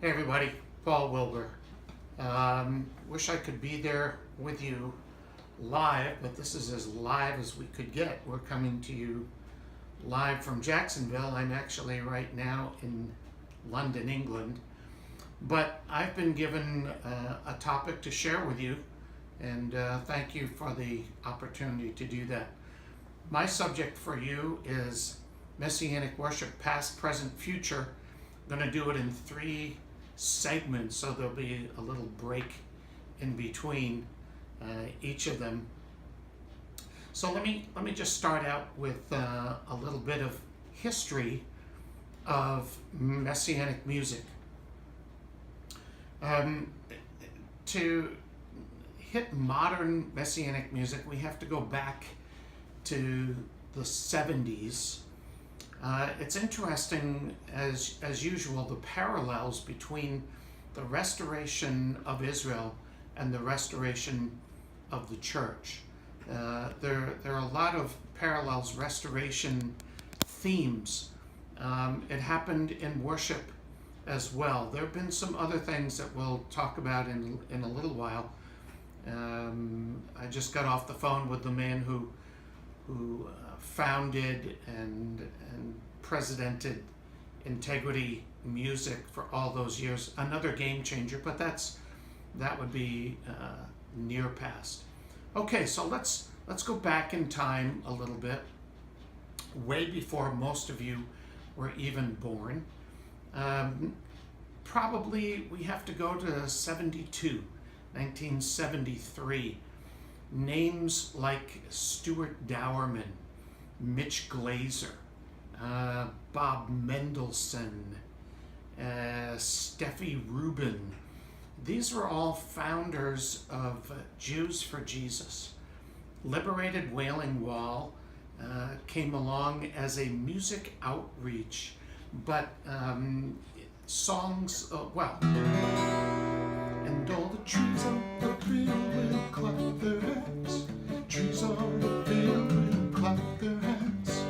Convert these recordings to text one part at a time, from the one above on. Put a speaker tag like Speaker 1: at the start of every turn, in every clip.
Speaker 1: Hey everybody, Paul Wilbur. Wish I could be there with you live, but this is as live as we could get. We're coming to you live from Jacksonville. I'm actually right now in London, England. But I've been given a topic to share with you, and thank you for the opportunity to do that. My subject for you is Messianic worship, past, present, future. I'm going to do it in 3 segments, so there'll be a little break in between each of them. So let me just start out with a little bit of history of Messianic music. To hit modern Messianic music, we have to go back to the 70s. It's interesting, as usual, the parallels between the restoration of Israel and the restoration of the church. There are a lot of parallels, restoration themes. It happened in worship as well. There have been some other things that we'll talk about in a little while. I just got off the phone with the man who founded and presidented Integrity Music for all those years. Another game changer, but that would be near past. Okay, so let's go back in time a little bit, way before most of you were even born. Probably we have to go to 1973. Names like Stuart Dowerman, Mitch Glaser, Bob Mendelsohn, Steffi Rubin. These were all founders of Jews for Jesus. Liberated Wailing Wall came along as a music outreach, but songs, and all the trees on the field will clap their hands. Trees on the field will clap their hands.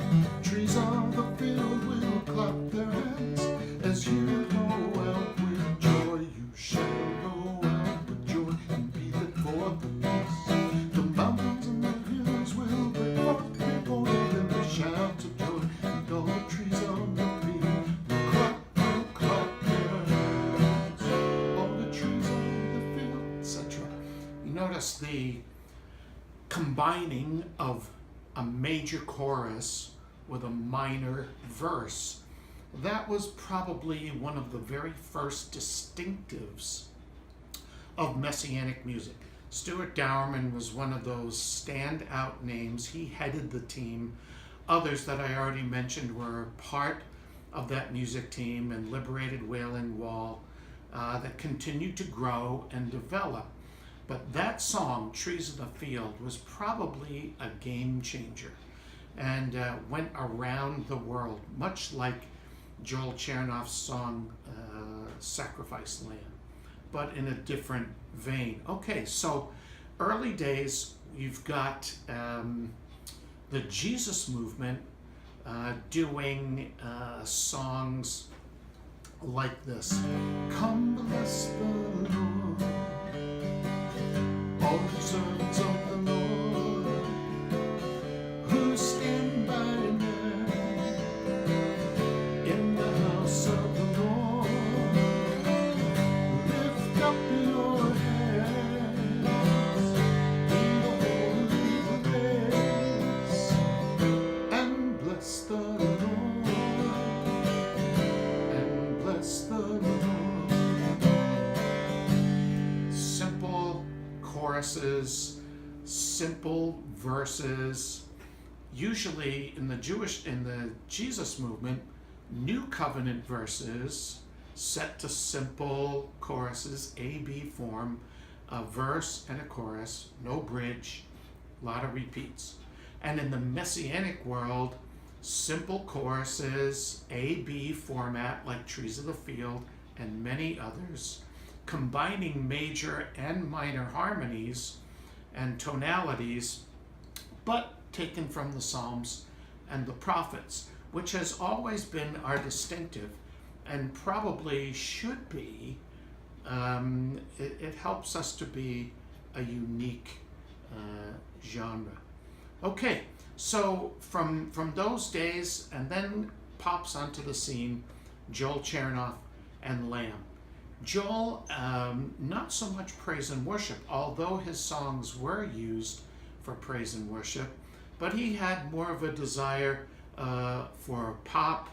Speaker 1: Trees on the field will clap their hands. As you go out with joy, you shall go out with joy and be the fourth of peace. The mountains and the hills will break forth before you, and the shouts of joy, and all the trees on the field will clap their hands. All the trees on the field, etc. You notice the combining of a major chorus with a minor verse. That was probably one of the very first distinctives of Messianic music. Stuart Dowerman was one of those standout names. He headed the team. Others that I already mentioned were part of that music team, and Liberated Wailing Wall that continued to grow and develop. But that song, Trees of the Field, was probably a game changer and went around the world, much like Joel Chernoff's song, Sacrifice Lamb, but in a different vein. Okay, so early days, you've got the Jesus movement doing songs like this. Come bless the Lord, all the servants of the Lord, who stand by night in the house of the Lord. Lift up your hands in the holy place and bless the Lord, and bless the Lord. Simple choruses, simple verses. Usually in the Jesus movement, New Covenant verses set to simple choruses, A-B form, a verse and a chorus, no bridge, a lot of repeats. And in the Messianic world, simple choruses, A-B format like Trees of the Field and many others, combining major and minor harmonies and tonalities, but taken from the Psalms and the prophets, which has always been our distinctive. and probably should be. It helps us to be a unique genre. Okay, so from those days, and then pops onto the scene Joel Chernoff and Lamb. Joel, not so much praise and worship, although his songs were used for praise and worship, but he had more of a desire for pop.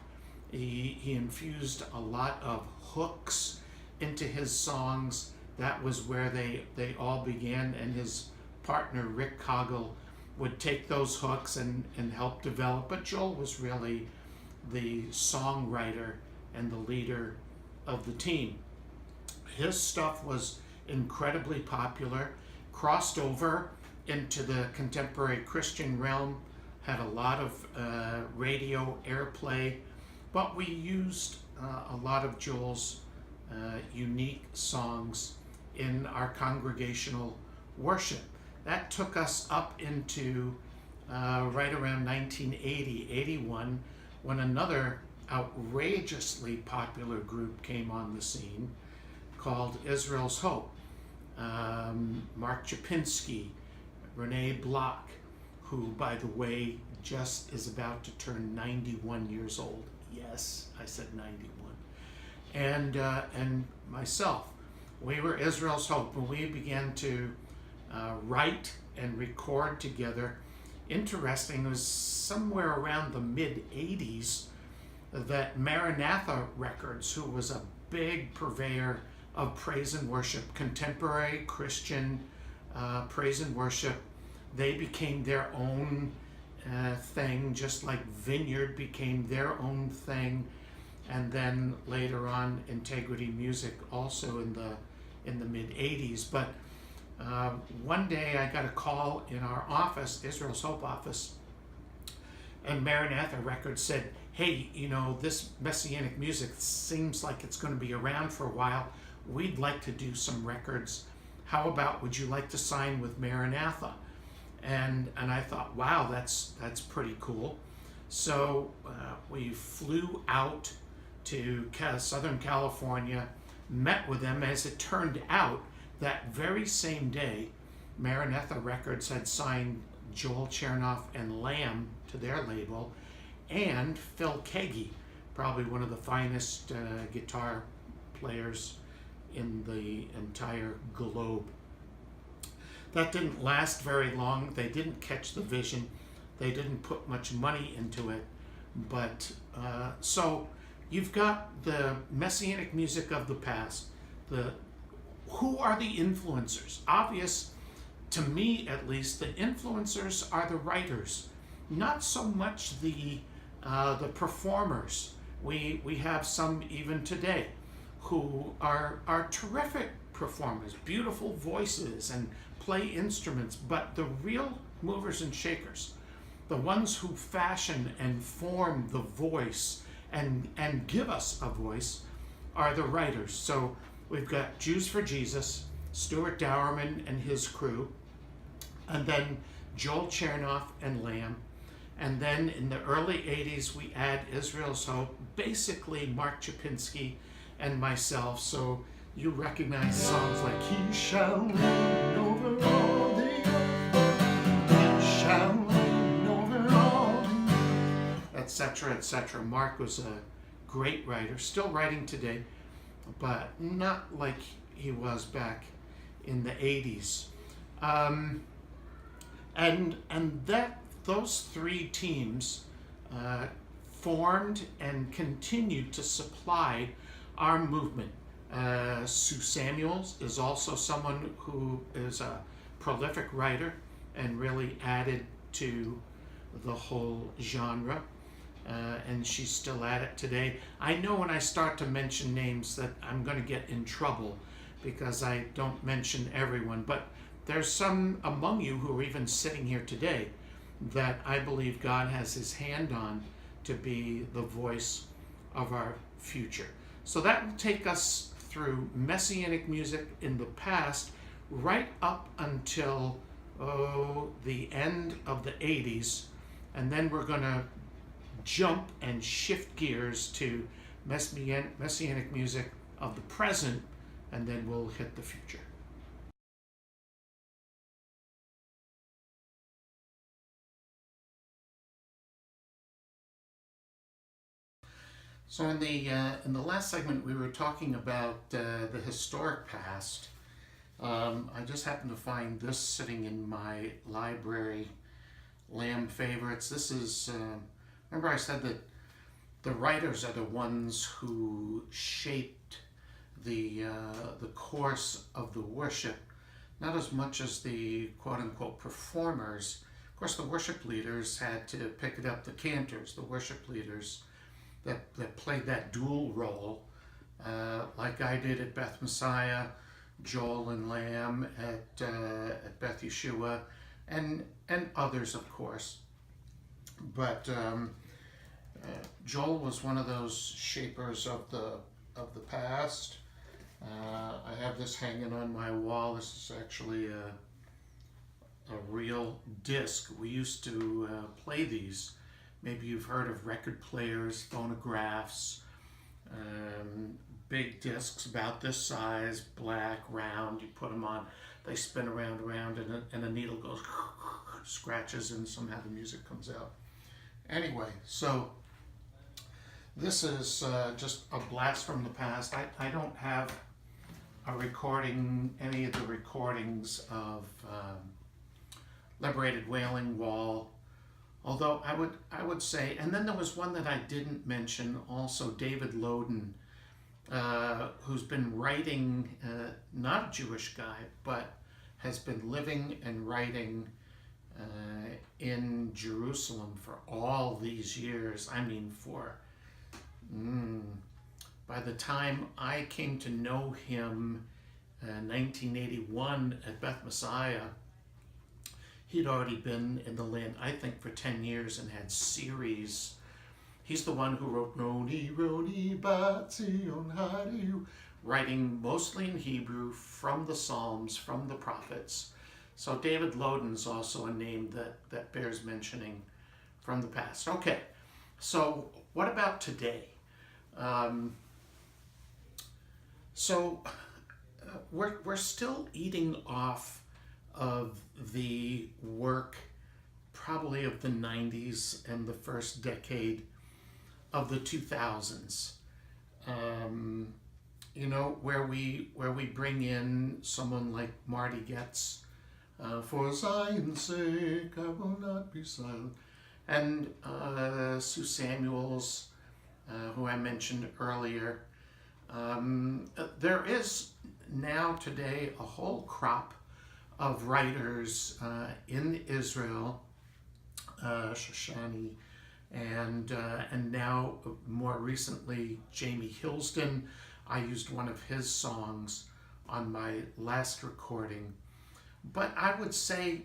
Speaker 1: He infused a lot of hooks into his songs. That was where they all began, and his partner Rick Coggle would take those hooks and help develop. But Joel was really the songwriter and the leader of the team. His stuff was incredibly popular, crossed over into the contemporary Christian realm, had a lot of radio airplay, but we used a lot of Joel's unique songs in our congregational worship. That took us up into right around 1980, 81, when another outrageously popular group came on the scene called Israel's Hope. Mark Chapinski, Renee Block, who, by the way, just is about to turn 91 years old. Yes, I said 91. And myself. We were Israel's Hope, and we began to write and record together. Interesting, it was somewhere around the mid-80s that Maranatha Records, who was a big purveyor of praise and worship, contemporary Christian praise and worship, they became their own thing, just like Vineyard became their own thing. And then later on, Integrity Music, also in the mid-80s. But one day I got a call in our office, Israel's Hope office, and Maranatha Records said, hey, you know, this Messianic music seems like it's going to be around for a while. We'd like to do some records. How about, would you like to sign with Maranatha? And I thought, wow, that's pretty cool. So we flew out to Southern California, met with them. As it turned out, that very same day, Maranatha Records had signed Joel Chernoff and Lamb to their label, and Phil Keaggy, probably one of the finest guitar players in the entire globe. That didn't last very long. They didn't catch the vision. They didn't put much money into it. But so you've got the Messianic music of the past. Who are the influencers? Obvious, to me at least, the influencers are the writers, not so much the performers. We have some even today who are terrific performers, beautiful voices, and play instruments, but the real movers and shakers, the ones who fashion and form the voice and give us a voice, are the writers. So we've got Jews for Jesus, Stuart Dowerman and his crew, and then Joel Chernoff and Lamb. And then in the early 80s, we add Israel's Hope, basically Mark Chapinski and myself. So you recognize songs like He Shall Reign Over All the Earth, He Shall Reign Over All the Earth, etc., etc. Mark was a great writer, still writing today, but not like he was back in the 80s. And those three teams formed and continued to supply our movement. Sue Samuels is also someone who is a prolific writer and really added to the whole genre. And she's still at it today. I know when I start to mention names that I'm going to get in trouble because I don't mention everyone, but there's some among you who are even sitting here today that I believe God has his hand on to be the voice of our future. So that will take us through Messianic music in the past right up until the end of the 80s, and then we're going to jump and shift gears to Messianic music of the present, and then we'll hit the future. So in the last segment, we were talking about the historic past. I just happened to find this sitting in my library, Lamb Favorites. This is, remember I said that the writers are the ones who shaped the course of the worship, not as much as the quote-unquote performers. Of course, the worship leaders had to pick it up, the cantors, the worship leaders that played that dual role, like I did at Beth Messiah, Joel and Lamb at Beth Yeshua, and others, of course. But Joel was one of those shapers of the past. I have this hanging on my wall. This is actually a real disc. We used to play these. Maybe you've heard of record players, phonographs, big discs about this size, black, round. You put them on, they spin around, and a needle goes, scratches, and somehow the music comes out. Anyway, so this is just a blast from the past. I don't have a recording, any of the recordings of Liberated Wailing Wall. Although I would say, and then there was one that I didn't mention, also David Loden, who's been writing, not a Jewish guy, but has been living and writing in Jerusalem for all these years. I mean, by the time I came to know him in 1981 at Beth Messiah, he'd already been in the land, I think, for 10 years and had series. He's the one who wrote Roni, Roni, Batzion, Hadiu, writing mostly in Hebrew from the Psalms, from the prophets. So David Loden's also a name that bears mentioning from the past. Okay, so what about today? We're still eating off of the work probably of the 90s and the first decade of the 2000s. Where we bring in someone like Marty Goetz, for Zion's sake I will not be silent, and Sue Samuels, who I mentioned earlier. There is now today a whole crop of writers in Israel, Shoshani, and now more recently Jamie Hillsden. I used one of his songs on my last recording. But I would say,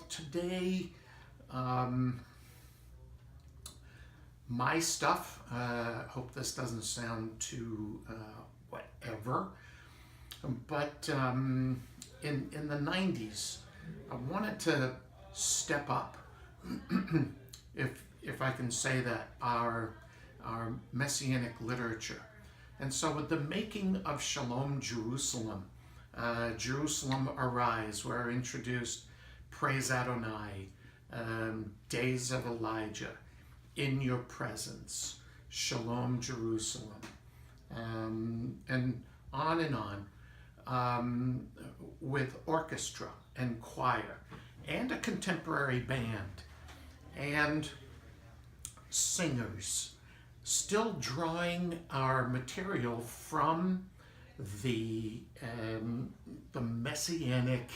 Speaker 1: today, my stuff, hope this doesn't sound too whatever, but in the 90s, I wanted to step up, if I can say that, our Messianic literature. And so with the making of Shalom Jerusalem, Jerusalem Arise, where I introduced Praise Adonai, Days of Elijah, In Your Presence, Shalom Jerusalem, and on, with orchestra and choir, and a contemporary band, and singers, still drawing our material from the Messianic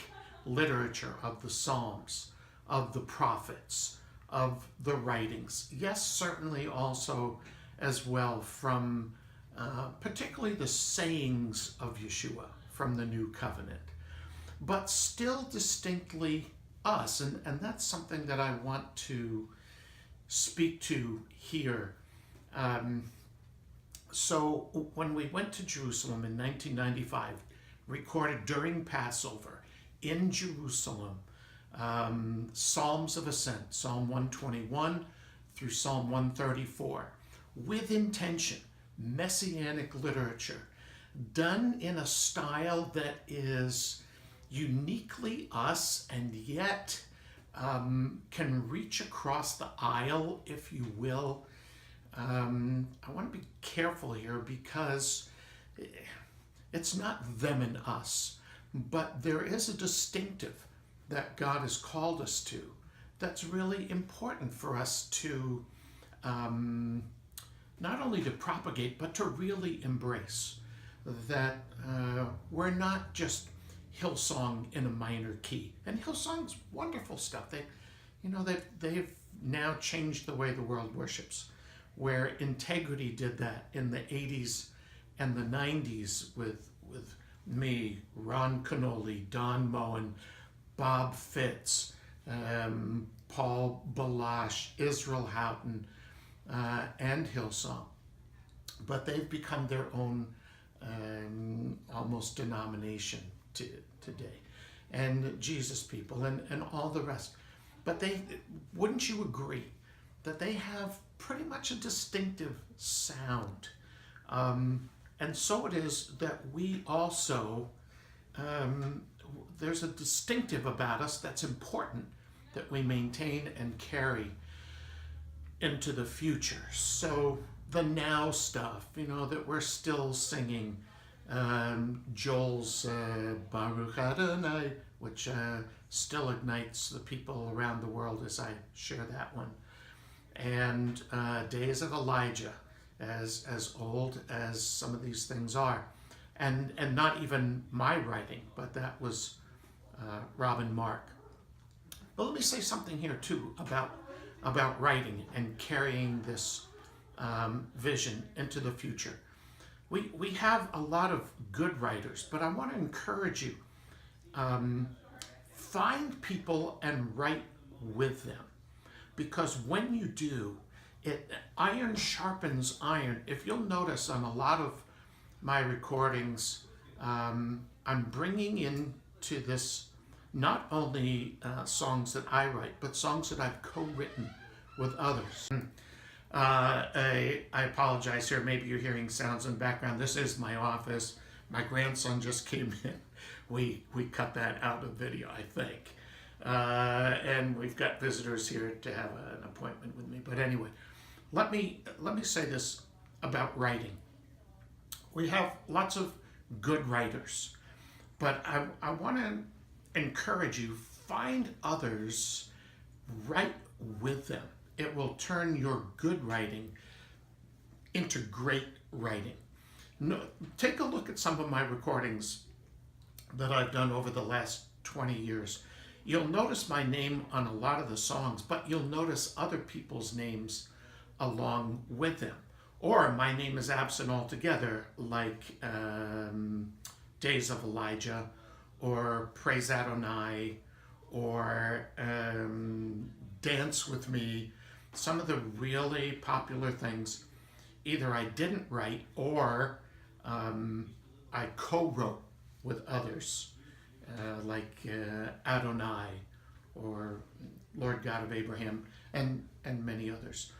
Speaker 1: literature of the Psalms, of the prophets, of the writings. Yes, certainly also as well from particularly the sayings of Yeshua from the New Covenant, but still distinctly us. And that's something that I want to speak to here. So when we went to Jerusalem in 1995, recorded during Passover in Jerusalem, Psalms of Ascent, Psalm 121 through Psalm 134, with intention, Messianic literature done in a style that is uniquely us and yet can reach across the aisle, if you will. I want to be careful here because it's not them and us, but there is a distinctive that God has called us to that's really important for us to not only to propagate, but to really embrace. That we're not just Hillsong in a minor key. And Hillsong's wonderful stuff. They've now changed the way the world worships, where Integrity did that in the 80s and the 90s with me, Ron Canoli, Don Moen, Bob Fitz, Paul Balash, Israel Houghton, and Hillsong. But they've become their own almost denomination today. And Jesus People and all the rest. But wouldn't you agree that they have pretty much a distinctive sound? And so it is that we also, there's a distinctive about us that's important that we maintain and carry into the future. So the now stuff, that we're still singing, Joel's Baruch Adonai, which still ignites the people around the world as I share that one. And Days of Elijah, as old as some of these things are. And not even my writing, but that was Robin Mark. But let me say something here too about writing and carrying this vision into the future. We have a lot of good writers, but I want to encourage you, find people and write with them. Because when you do, iron sharpens iron. If you'll notice on a lot of my recordings, I'm bringing into this not only songs that I write, but songs that I've co-written with others. I apologize here. Maybe you're hearing sounds in the background. This is my office. My grandson just came in. We cut that out of video, I think. And we've got visitors here to have an appointment with me. But anyway, let me say this about writing. We have lots of good writers, but I want to encourage you, find others, write with them. It will turn your good writing into great writing. No, take a look at some of my recordings that I've done over the last 20 years. You'll notice my name on a lot of the songs, but you'll notice other people's names along with them. Or my name is absent altogether, like Days of Elijah, or Praise Adonai, or Dance With Me. Some of the really popular things, either I didn't write or I co-wrote with others, like Adonai or Lord God of Abraham, and many others.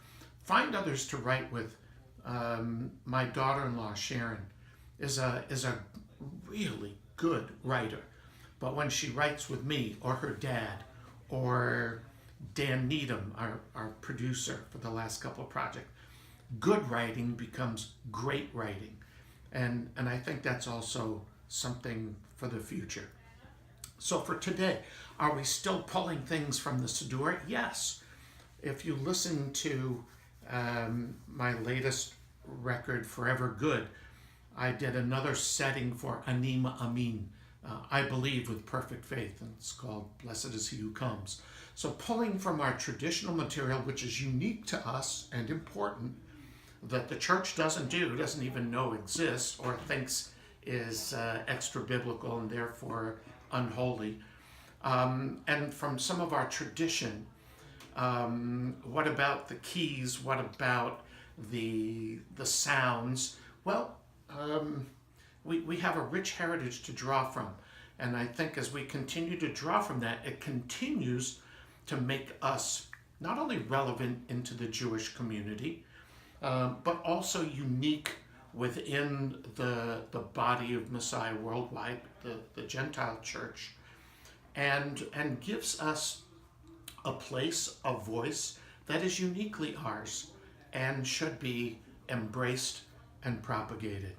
Speaker 1: Find others to write with. My daughter-in-law, Sharon, is a really good writer. But when she writes with me or her dad or Dan Needham, our producer for the last couple of projects, good writing becomes great writing. And I think that's also something for the future. So for today, are we still pulling things from the Siddur? Yes. If you listen to my latest record, Forever Good, I did another setting for Anima Amin, I Believe with Perfect Faith, and it's called Blessed is He Who Comes. So pulling from our traditional material, which is unique to us and important, that the church doesn't even know exists or thinks is extra biblical and therefore unholy. And from some of our tradition, what about the keys? What about the sounds? Well, we have a rich heritage to draw from. And I think as we continue to draw from that, it continues to make us not only relevant into the Jewish community, but also unique within the body of Messiah worldwide, the Gentile church, and gives us a place, a voice that is uniquely ours and should be embraced and propagated.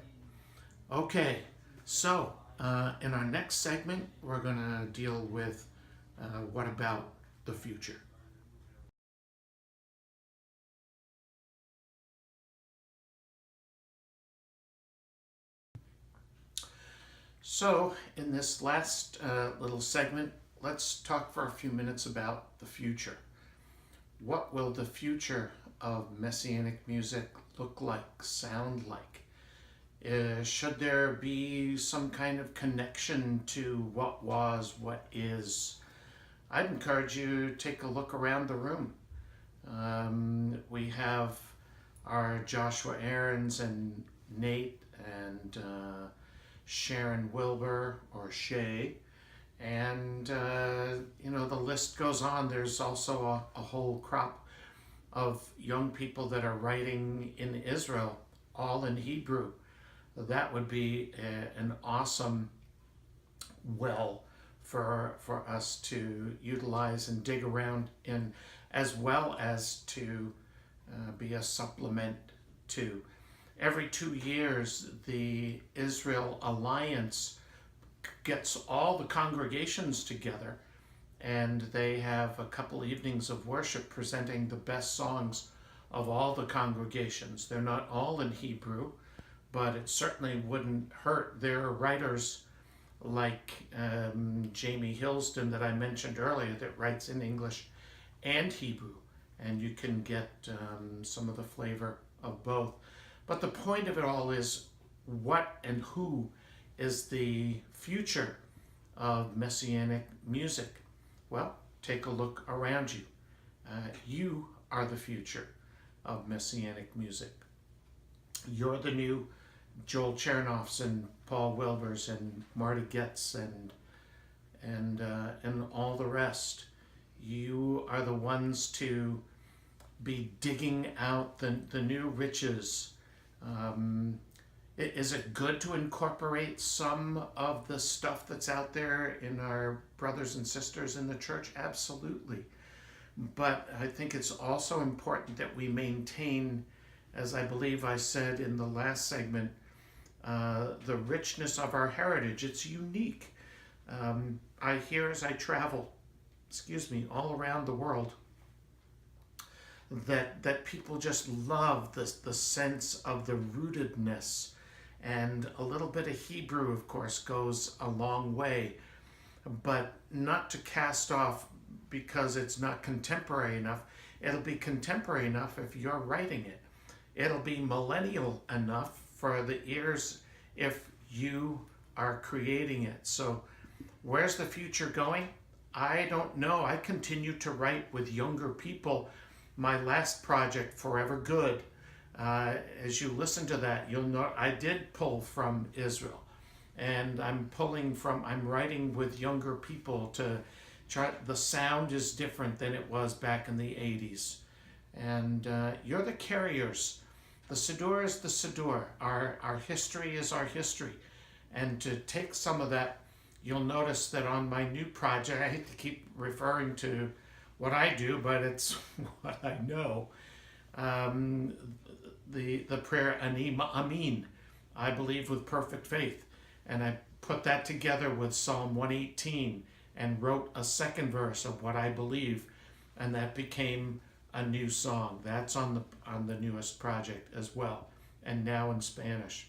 Speaker 1: Okay, so in our next segment, we're going to deal with what about the future. So, in this last little segment, let's talk for a few minutes about the future. What will the future of Messianic music look like, sound like? Should there be some kind of connection to what was, what is? I'd encourage you to take a look around the room. We have our Joshua Aarons and Nate and Sharon Wilbur or Shay, and the list goes on. There's also a whole crop of young people that are writing in Israel, all in Hebrew. That would be an awesome well for us to utilize and dig around in, as well as to be a supplement to. Every 2 years, the Israel Alliance gets all the congregations together, and they have a couple evenings of worship presenting the best songs of all the congregations. They're not all in Hebrew, but it certainly wouldn't hurt. There are writers like Jamie Hillston that I mentioned earlier that writes in English and Hebrew, and you can get some of the flavor of both. But the point of it all is, what and who is the future of Messianic music? Well, take a look around you. You are the future of Messianic music. You're the new Joel Chernoffs and Paul Wilburs and Marty Getz and all the rest. You are the ones to be digging out the new riches. Is it good to incorporate some of the stuff that's out there in our brothers and sisters in the church? Absolutely. But I think it's also important that we maintain, as I believe I said in the last segment, the richness of our heritage. It's unique. I hear as I travel, all around the world, that people just love the sense of the rootedness. And a little bit of Hebrew, of course, goes a long way, but not to cast off because it's not contemporary enough. It'll be contemporary enough if you're writing it. It'll be millennial enough for the ears if you are creating it. So where's the future going? I don't know. I continue to write with younger people. My last project, Forever Good, as you listen to that, you'll know I did pull from Israel, and I'm writing with younger people to try. The sound is different than it was back in the 80s, and you're the carriers. The Siddur is the Siddur. Our history is our history, and to take some of that, you'll notice that on my new project, I hate to keep referring to what I do, but it's what I know. The prayer Ani Amin, I believe with perfect faith, and I put that together with Psalm 118 and wrote a second verse of what I believe, and that became a new song. That's on the newest project as well, and now in Spanish.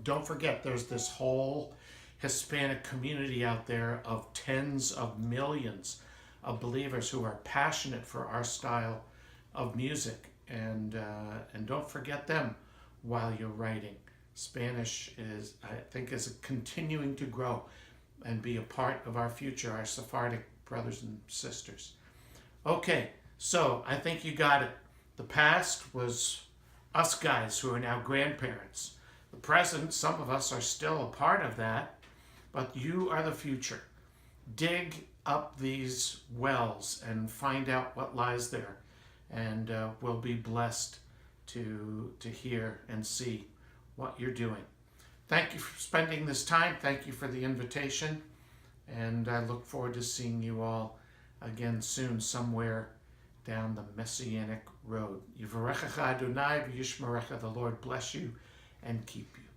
Speaker 1: Don't forget, there's this whole Hispanic community out there of tens of millions of believers who are passionate for our style of music, and don't forget them while you're writing. Spanish is continuing to grow and be a part of our future, our Sephardic brothers and sisters. Okay, so I think you got it. The past was us guys who are now grandparents. The present, some of us are still a part of that, but you are the future. Dig up these wells and find out what lies there, and we'll be blessed to hear and see what you're doing. Thank you for spending this time. Thank you for the invitation. And I look forward to seeing you all again soon somewhere down the Messianic road. Yivarechecha Adonai v'yishmerecha. The Lord bless you and keep you.